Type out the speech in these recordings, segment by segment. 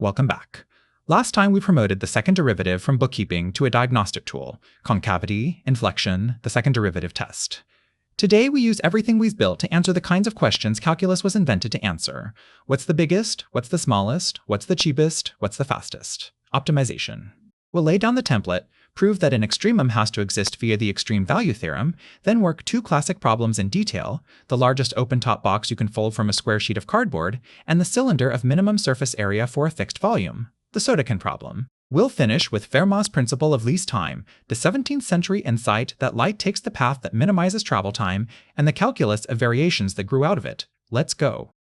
Welcome back. Last time we promoted the second derivative from bookkeeping to a diagnostic tool, concavity, inflection, the second derivative test. Today we use everything we've built to answer the kinds of questions calculus was invented to answer. What's the biggest? What's the smallest? What's the cheapest? What's the fastest? Optimization. We'll lay down the template, prove that an extremum has to exist via the extreme value theorem, then work two classic problems in detail, the largest open-top box you can fold from a square sheet of cardboard, and the cylinder of minimum surface area for a fixed volume, the soda can problem. We'll finish with Fermat's principle of least time, the 17th century insight that light takes the path that minimizes travel time, and the calculus of variations that grew out of it. Let's go.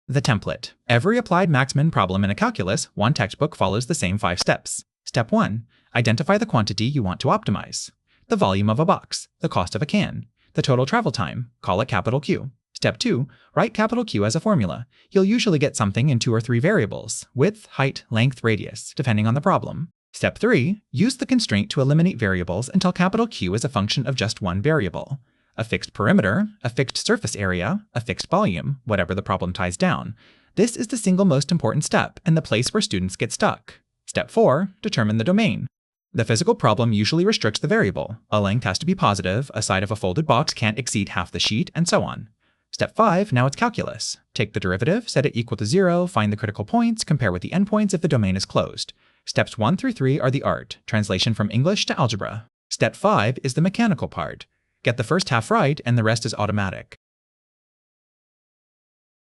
The template. Every applied max-min problem in a calculus, one textbook follows the same 5 steps. Step 1. Identify the quantity you want to optimize. The volume of a box, the cost of a can, the total travel time, call it capital Q. Step 2. Write capital Q as a formula. You'll usually get something in 2 or 3 variables, width, height, length, radius, depending on the problem. Step 3. Use the constraint to eliminate variables until capital Q is a function of just one variable. A fixed perimeter, a fixed surface area, a fixed volume, whatever the problem ties down. This is the single most important step and the place where students get stuck. Step 4. Determine the domain. The physical problem usually restricts the variable. A length has to be positive, a side of a folded box can't exceed half the sheet, and so on. Step 5. Now it's calculus. Take the derivative, set it equal to 0, find the critical points, compare with the endpoints if the domain is closed. Steps 1 through 3 are the art, translation from English to algebra. Step 5 is the mechanical part. Get the first half right, and the rest is automatic.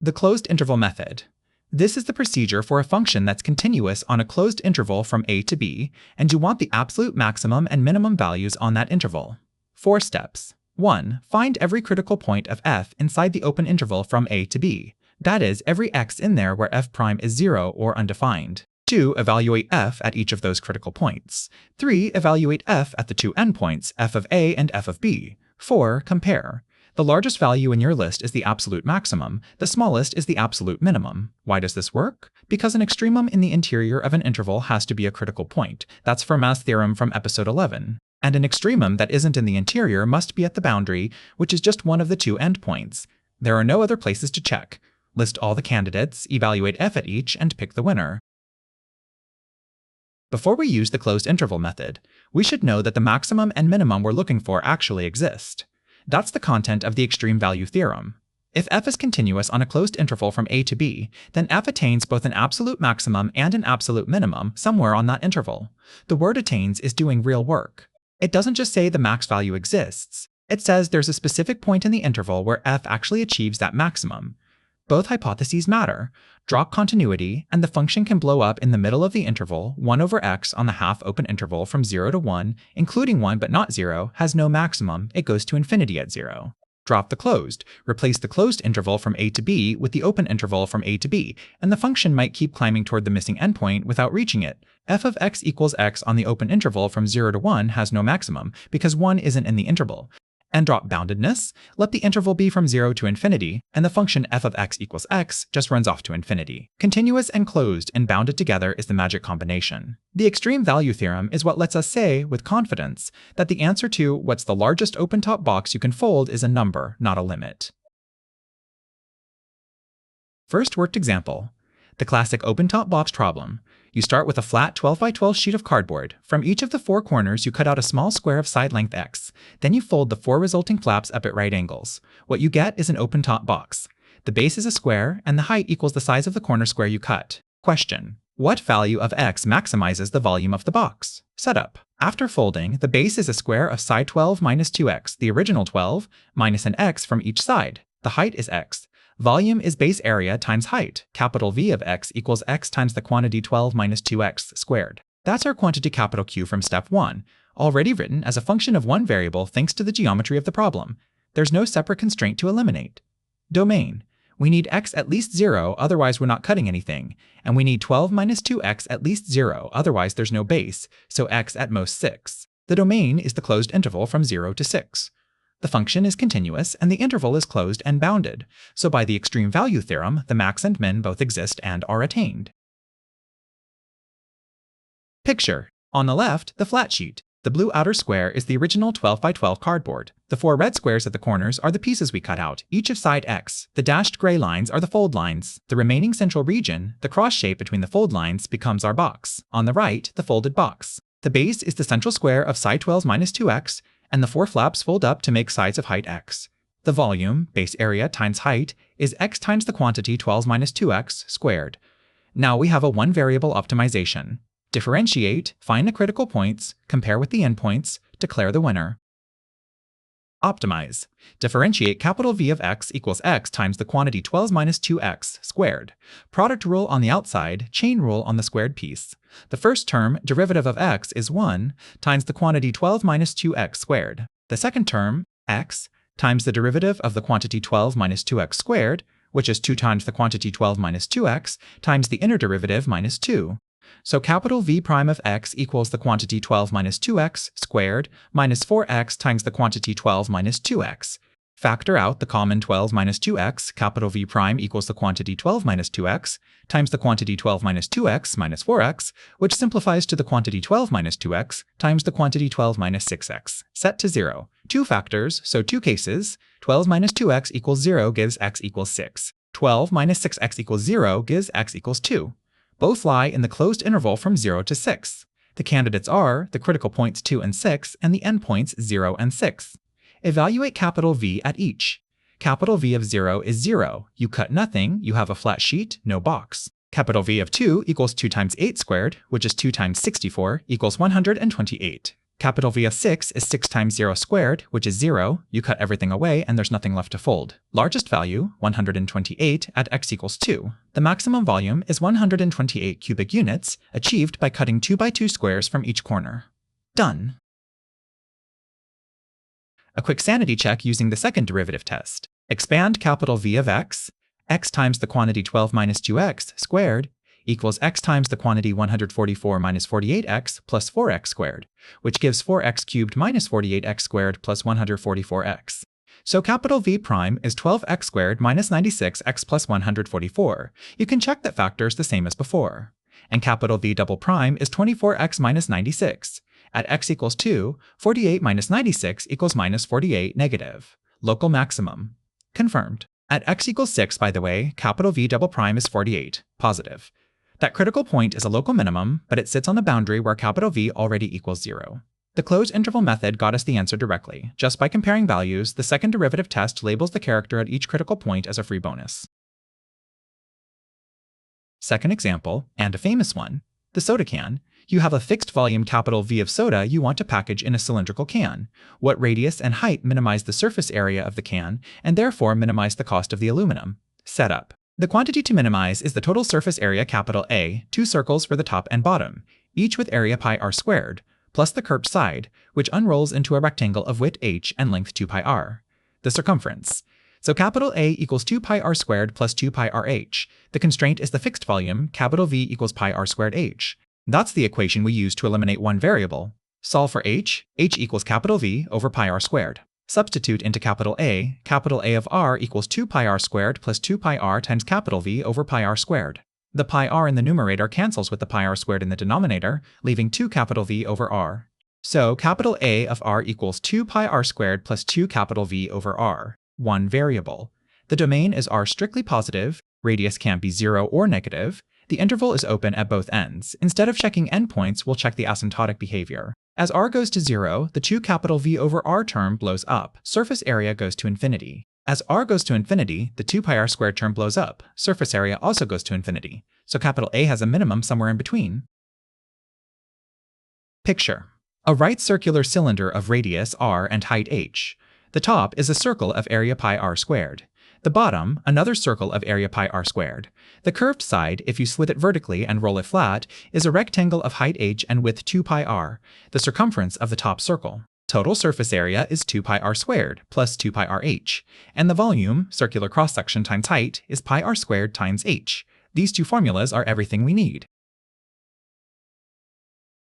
The closed interval method. This is the procedure for a function that's continuous on a closed interval from a to b, and you want the absolute maximum and minimum values on that interval. 4 steps. 1. Find every critical point of f inside the open interval from a to b. That is, every x in there where f prime is 0 or undefined. 2. Evaluate f at each of those critical points. 3. Evaluate f at the 2 endpoints, f of a and f of b. 4. Compare. The largest value in your list is the absolute maximum, the smallest is the absolute minimum. Why does this work? Because an extremum in the interior of an interval has to be a critical point. That's Fermat's theorem from episode 11. And an extremum that isn't in the interior must be at the boundary, which is just one of the 2 endpoints. There are no other places to check. List all the candidates, evaluate f at each, and pick the winner. Before we use the closed interval method, we should know that the maximum and minimum we're looking for actually exist. That's the content of the extreme value theorem. If f is continuous on a closed interval from a to b, then f attains both an absolute maximum and an absolute minimum somewhere on that interval. The word attains is doing real work. It doesn't just say the max value exists. It says there's a specific point in the interval where f actually achieves that maximum. Both hypotheses matter. Drop continuity, and the function can blow up in the middle of the interval. 1 over x on the half open interval from 0 to 1, including 1 but not 0, has no maximum, it goes to infinity at 0. Drop the closed. Replace the closed interval from a to b with the open interval from a to b, and the function might keep climbing toward the missing endpoint without reaching it. F of x equals x on the open interval from 0 to 1 has no maximum, because 1 isn't in the interval. And drop boundedness, let the interval be from 0 to infinity, and the function f of x equals x just runs off to infinity. Continuous and closed and bounded together is the magic combination. The extreme value theorem is what lets us say, with confidence, that the answer to what's the largest open-top box you can fold is a number, not a limit. First worked example. The classic open-top box problem. You start with a flat 12 by 12 sheet of cardboard. From each of the 4 corners, you cut out a small square of side length x. Then you fold the 4 resulting flaps up at right angles. What you get is an open-top box. The base is a square, and the height equals the size of the corner square you cut. Question. What value of x maximizes the volume of the box? Setup. After folding, the base is a square of side 12 minus 2x, the original 12, minus an x from each side. The height is x. Volume is base area times height. Capital V of x equals x times the quantity 12 minus 2x squared. That's our quantity capital Q from step 1, already written as a function of one variable thanks to the geometry of the problem. There's no separate constraint to eliminate. Domain. We need x at least 0, otherwise we're not cutting anything. And we need 12 minus 2x at least 0, otherwise there's no base, so x at most 6. The domain is the closed interval from 0 to 6. The function is continuous, and the interval is closed and bounded, so by the extreme value theorem, the max and min both exist and are attained. Picture. On the left, the flat sheet. The blue outer square is the original 12 by 12 cardboard. The 4 red squares at the corners are the pieces we cut out, each of side X. The dashed gray lines are the fold lines. The remaining central region, the cross shape between the fold lines, becomes our box. On the right, the folded box. The base is the central square of side 12 minus 2x, and the 4 flaps fold up to make sides of height x. The volume, base area times height, is x times the quantity 12 minus 2x squared. Now we have a one-variable optimization. Differentiate, find the critical points, compare with the endpoints, declare the winner. Optimize. Differentiate capital V of x equals x times the quantity 12 minus 2x squared. Product rule on the outside, chain rule on the squared piece. The first term, derivative of x, is 1 times the quantity 12 minus 2x squared. The second term, x, times the derivative of the quantity 12 minus 2x squared, which is 2 times the quantity 12 minus 2x, times the inner derivative minus 2. So capital V prime of x equals the quantity 12 minus 2x squared minus 4x times the quantity 12 minus 2x. Factor out the common 12 minus 2x, capital V prime equals the quantity 12 minus 2x times the quantity 12 minus 2x minus 4x, which simplifies to the quantity 12 minus 2x times the quantity 12 minus 6x, set to 0. 2 factors, so 2 cases. 12 minus 2x equals 0 gives x equals 6. 12 minus 6x equals 0 gives x equals 2. Both lie in the closed interval from 0 to 6. The candidates are the critical points 2 and 6 and the endpoints 0 and 6. Evaluate capital V at each. Capital V of 0 is 0. You cut nothing, you have a flat sheet, no box. Capital V of 2 equals 2 times 8 squared, which is 2 times 64, equals 128. Capital V of 6 is 6 times 0 squared, which is 0. You cut everything away and there's nothing left to fold. Largest value, 128 at x equals 2. The maximum volume is 128 cubic units, achieved by cutting 2 by 2 squares from each corner. Done. A quick sanity check using the second derivative test. Expand capital V of x times the quantity 12 minus 2x squared, equals x times the quantity 144 minus 48x plus 4x squared, which gives 4x cubed minus 48x squared plus 144x. So capital V prime is 12x squared minus 96x plus 144. You can check that factor is the same as before. And capital V double prime is 24x minus 96. At x equals 2, 48 minus 96 equals minus 48 negative. Local maximum. Confirmed. At x equals 6, by the way, capital V double prime is 48, positive. That critical point is a local minimum, but it sits on the boundary where capital V already equals 0. The closed interval method got us the answer directly. Just by comparing values, the second derivative test labels the character at each critical point as a free bonus. Second example, and a famous one, the soda can. You have a fixed volume capital V of soda you want to package in a cylindrical can. What radius and height minimize the surface area of the can, and therefore minimize the cost of the aluminum? Setup. The quantity to minimize is the total surface area capital A, 2 circles for the top and bottom, each with area pi r squared, plus the curved side, which unrolls into a rectangle of width h and length 2 pi r. The circumference. So capital A equals 2 pi r squared plus 2 pi r h. The constraint is the fixed volume, capital V equals pi r squared h. That's the equation we use to eliminate one variable. Solve for h equals capital V over pi r squared. Substitute into capital A of r equals 2 pi r squared plus 2 pi r times capital V over pi r squared. The pi r in the numerator cancels with the pi r squared in the denominator, leaving 2 capital V over r. So capital A of r equals 2 pi r squared plus 2 capital V over r. One variable. The domain is r strictly positive, radius can't be 0 or negative. The interval is open at both ends. Instead of checking endpoints, we'll check the asymptotic behavior. As r goes to 0, the 2 capital V over r term blows up. Surface area goes to infinity. As r goes to infinity, the 2 pi r squared term blows up. Surface area also goes to infinity. So capital A has a minimum somewhere in between. Picture. A right circular cylinder of radius r and height h. The top is a circle of area pi r squared. The bottom, another circle of area pi r squared. The curved side, if you slit it vertically and roll it flat, is a rectangle of height h and width 2 pi r, the circumference of the top circle. Total surface area is 2 pi r squared plus 2 pi r h, and the volume, circular cross-section times height, is pi r squared times h. These two formulas are everything we need.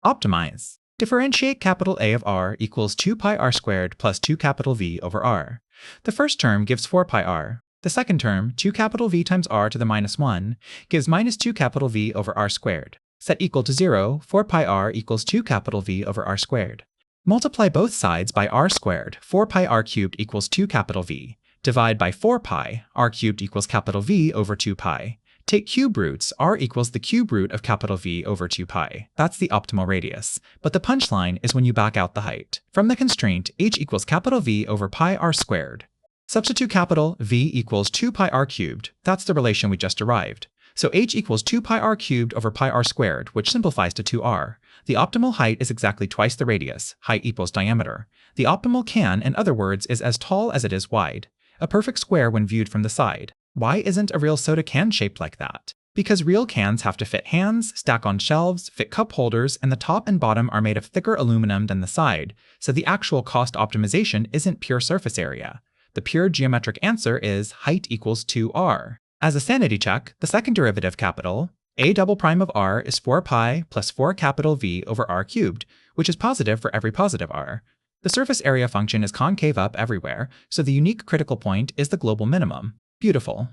Optimize. Differentiate capital A of r equals 2 pi r squared plus 2 capital V over r. The first term gives 4 pi r. The second term, 2 capital V times r to the minus 1, gives minus 2 capital V over r squared. Set equal to 0, 4 pi r equals 2 capital V over r squared. Multiply both sides by r squared, 4 pi r cubed equals 2 capital V. Divide by 4 pi, r cubed equals capital V over 2 pi. Take cube roots, r equals the cube root of capital V over 2 pi. That's the optimal radius. But the punchline is when you back out the height. From the constraint, h equals capital V over pi r squared. Substitute capital V equals 2 pi r cubed. That's the relation we just derived. So h equals 2 pi r cubed over pi r squared, which simplifies to 2r. The optimal height is exactly twice the radius. Height equals diameter. The optimal can, in other words, is as tall as it is wide. A perfect square when viewed from the side. Why isn't a real soda can shaped like that? Because real cans have to fit hands, stack on shelves, fit cup holders, and the top and bottom are made of thicker aluminum than the side, so the actual cost optimization isn't pure surface area. The pure geometric answer is height equals 2r. As a sanity check, the second derivative capital, a double prime of r is 4 pi plus 4 capital V over r cubed, which is positive for every positive r. The surface area function is concave up everywhere, so the unique critical point is the global minimum. Beautiful.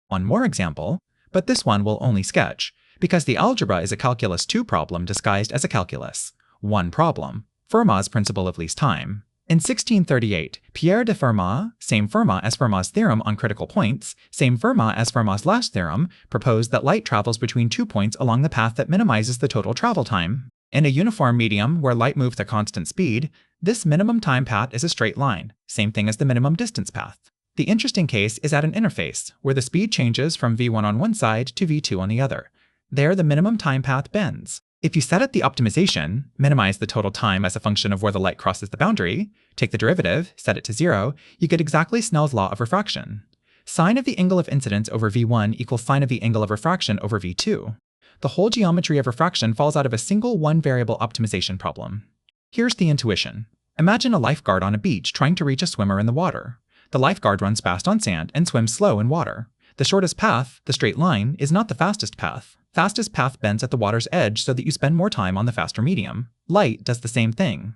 One more example, but this one we'll only sketch, because the algebra is a calculus 2 problem disguised as a calculus 1 problem, Fermat's principle of least time. In 1638, Pierre de Fermat, same Fermat as Fermat's theorem on critical points, same Fermat as Fermat's last theorem, proposed that light travels between 2 points along the path that minimizes the total travel time. In a uniform medium where light moves at constant speed, this minimum time path is a straight line, same thing as the minimum distance path. The interesting case is at an interface, where the speed changes from v1 on one side to v2 on the other. There, the minimum time path bends. If you set up the optimization, minimize the total time as a function of where the light crosses the boundary, take the derivative, set it to 0, you get exactly Snell's law of refraction. Sine of the angle of incidence over v1 equals sine of the angle of refraction over v2. The whole geometry of refraction falls out of a single one-variable optimization problem. Here's the intuition. Imagine a lifeguard on a beach trying to reach a swimmer in the water. The lifeguard runs fast on sand and swims slow in water. The shortest path, the straight line, is not the fastest path. Fastest path bends at the water's edge so that you spend more time on the faster medium. Light does the same thing.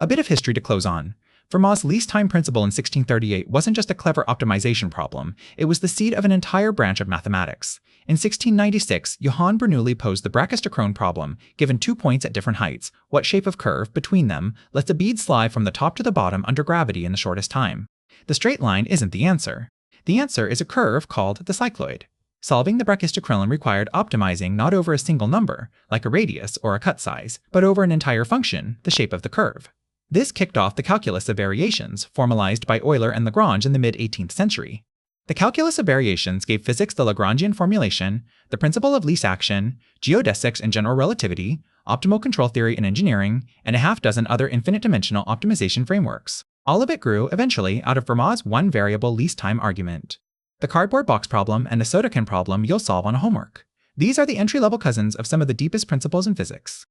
A bit of history to close on. Fermat's least time principle in 1638 wasn't just a clever optimization problem, it was the seed of an entire branch of mathematics. In 1696, Johann Bernoulli posed the Brachistochrone problem. Given 2 points at different heights, what shape of curve, between them, lets a bead slide from the top to the bottom under gravity in the shortest time? The straight line isn't the answer. The answer is a curve called the cycloid. Solving the Brachistochrone required optimizing not over a single number, like a radius or a cut size, but over an entire function, the shape of the curve. This kicked off the calculus of variations, formalized by Euler and Lagrange in the mid-18th century. The calculus of variations gave physics the Lagrangian formulation, the principle of least action, geodesics and general relativity, optimal control theory in engineering, and a half-dozen other infinite-dimensional optimization frameworks. All of it grew, eventually, out of Fermat's one-variable least-time argument. The cardboard box problem and the soda can problem you'll solve on a homework. These are the entry-level cousins of some of the deepest principles in physics.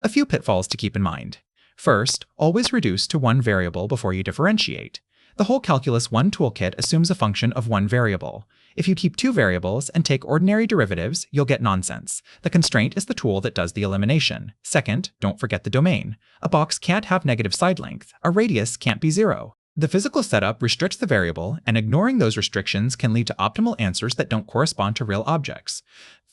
A few pitfalls to keep in mind. First, always reduce to one variable before you differentiate. The whole calculus 1 toolkit assumes a function of one variable. If you keep 2 variables and take ordinary derivatives, you'll get nonsense. The constraint is the tool that does the elimination. Second, don't forget the domain. A box can't have negative side length. A radius can't be 0. The physical setup restricts the variable, and ignoring those restrictions can lead to optimal answers that don't correspond to real objects.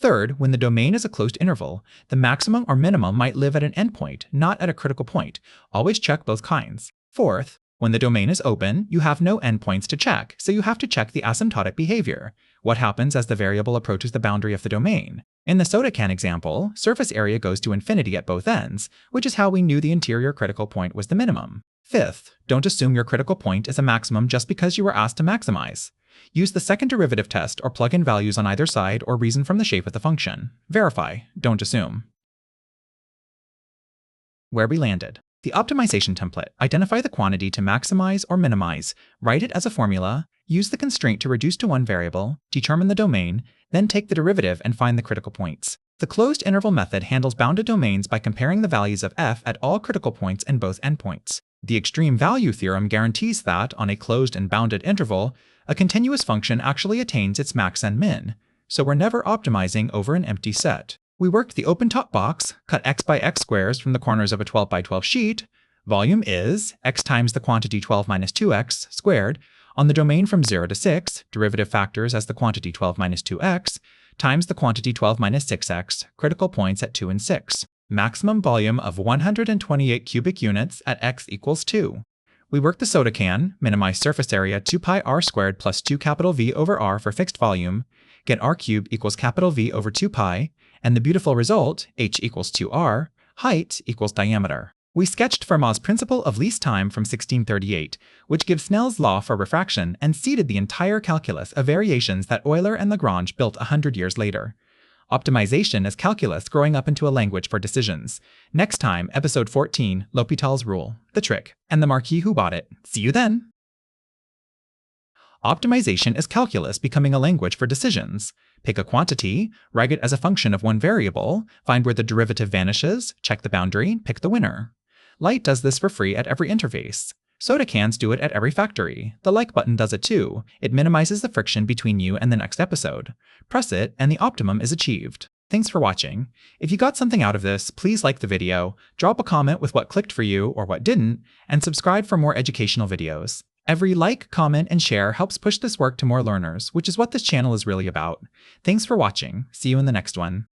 Third, when the domain is a closed interval, the maximum or minimum might live at an endpoint, not at a critical point. Always check both kinds. Fourth, when the domain is open, you have no endpoints to check, so you have to check the asymptotic behavior. What happens as the variable approaches the boundary of the domain? In the soda can example, surface area goes to infinity at both ends, which is how we knew the interior critical point was the minimum. Fifth, don't assume your critical point is a maximum just because you were asked to maximize. Use the second derivative test or plug in values on either side or reason from the shape of the function. Verify, don't assume. Where we landed. The optimization template. Identify the quantity to maximize or minimize, write it as a formula, use the constraint to reduce to one variable, determine the domain, then take the derivative and find the critical points. The closed interval method handles bounded domains by comparing the values of f at all critical points and both endpoints. The extreme value theorem guarantees that, on a closed and bounded interval, a continuous function actually attains its max and min, so we're never optimizing over an empty set. We worked the open top box, cut x by x squares from the corners of a 12 by 12 sheet. Volume is x times the quantity 12 minus 2x squared on the domain from 0 to 6, derivative factors as the quantity 12 minus 2x, times the quantity 12 minus 6x, critical points at 2 and 6. Maximum volume of 128 cubic units at x equals 2. We work the soda can, minimize surface area 2 pi r squared plus 2 capital V over r for fixed volume, get r cubed equals capital V over 2 pi, and the beautiful result, h equals 2r, height equals diameter. We sketched Fermat's principle of least time from 1638, which gives Snell's law for refraction and seeded the entire calculus of variations that Euler and Lagrange built 100 years later. Optimization is calculus growing up into a language for decisions. Next time, episode 14, L'Hôpital's rule, the trick, and the marquis who bought it. See you then! Optimization is calculus becoming a language for decisions. Pick a quantity, write it as a function of one variable, find where the derivative vanishes, check the boundary, pick the winner. Light does this for free at every interface. Soda cans do it at every factory. The like button does it too. It minimizes the friction between you and the next episode. Press it, and the optimum is achieved. Thanks for watching. If you got something out of this, please like the video, drop a comment with what clicked for you or what didn't, and subscribe for more educational videos. Every like, comment, and share helps push this work to more learners, which is what this channel is really about. Thanks for watching. See you in the next one.